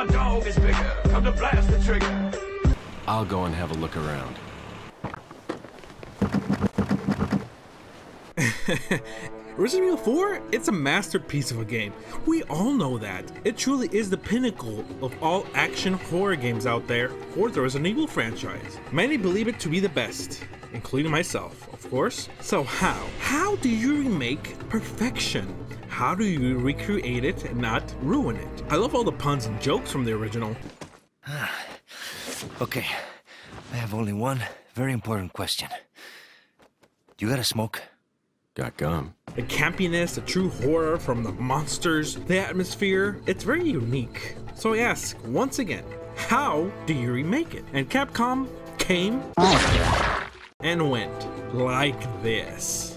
my dog is bigger. Come to blast the trigger. I'll go and have a look around. Resident Evil 4, it's a masterpiece of a game. We all know that. It truly is the pinnacle of all action horror games out there for the Resident Evil franchise. Many believe it to be the best, including myself, of course. So how do you remake perfection? How do you recreate it and not ruin it? I love all the puns and jokes from the original. Okay, I have only one very important question. You got a smoke? Got gum. The campiness, the true horror from the monsters, the atmosphere, it's very unique. So I ask, once again, how do you remake it? And Capcom came and went like this.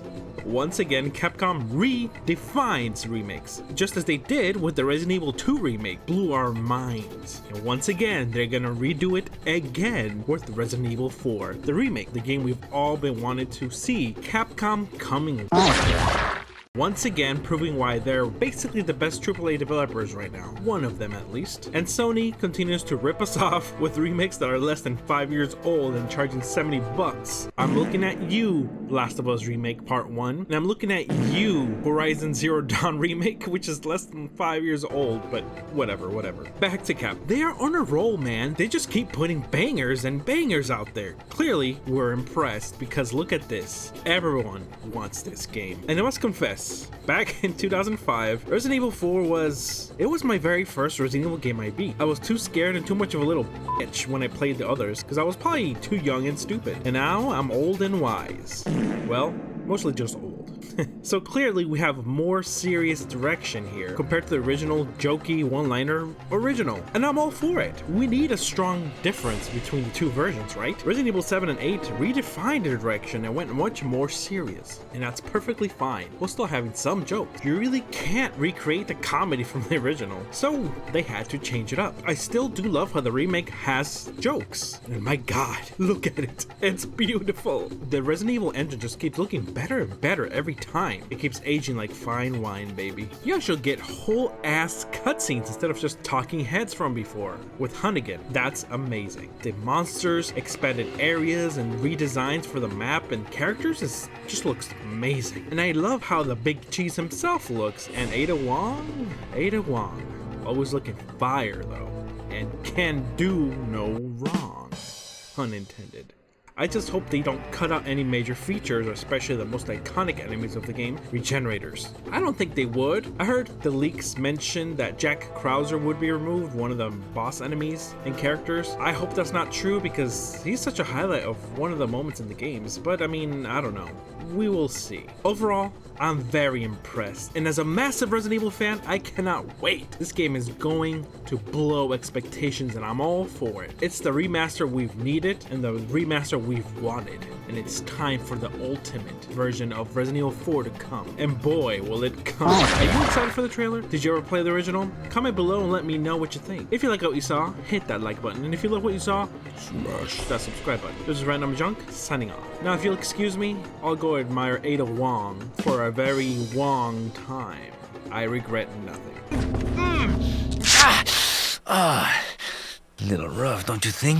Once again, Capcom redefines remakes, just as they did with the Resident Evil 2 remake, blew our minds. And once again, they're gonna redo it again with Resident Evil 4, the remake, the game we've all been wanting to see. Capcom coming once again, proving why they're basically the best AAA developers right now. One of them at least. And Sony continues to rip us off with remakes that are less than 5 years old and charging $70. I'm looking at you, Last of Us Remake Part 1. And I'm looking at you, Horizon Zero Dawn Remake, which is less than 5 years old, but whatever. Back to Cap. They are on a roll, man. They just keep putting bangers and bangers out there. Clearly, we're impressed because look at this. Everyone wants this game. And I must confess, back in 2005, Resident Evil 4 was my very first Resident Evil game I beat. I was too scared and too much of a little bitch when I played the others because I was probably too young and stupid. And now I'm old and wise. Well, mostly just old. So clearly we have more serious direction here compared to the original jokey one-liner original. And I'm all for it. We need a strong difference between the two versions, right? Resident Evil 7 and 8 redefined the direction and went much more serious. And that's perfectly fine, while still having some jokes. You really can't recreate the comedy from the original, so they had to change it up. I still do love how the remake has jokes. And my god, look at it. It's beautiful. The Resident Evil engine just keeps looking better and better every time. It keeps aging like fine wine, baby. You actually get whole ass cutscenes instead of just talking heads from before. With Hunnigan, that's amazing. The monsters, expanded areas, and redesigns for the map and characters just looks amazing. And I love how the big cheese himself looks. And Ada Wong, always looking fire though, and can do no wrong, unintended. I just hope they don't cut out any major features, especially the most iconic enemies of the game, Regenerators. I don't think they would. I heard the leaks mention that Jack Krauser would be removed, one of the boss enemies and characters. I hope that's not true because he's such a highlight of one of the moments in the games, but I mean, I don't know. We will see. Overall, I'm very impressed, and as a massive Resident Evil fan, I cannot wait. This game is going to blow expectations and I'm all for it. It's the remaster we've needed and the remaster we've wanted, and it's time for the ultimate version of Resident Evil 4 to come, and boy will it come. Are you excited for the trailer? Did you ever play the original? Comment below and let me know what you think. If you like what you saw, hit that like button, and if you love what you saw, smash that subscribe button. This is Randomjeanc signing off. Now if you'll excuse me, I'll go admire Ada Wong for a very long time. I regret nothing. Little rough, don't you think?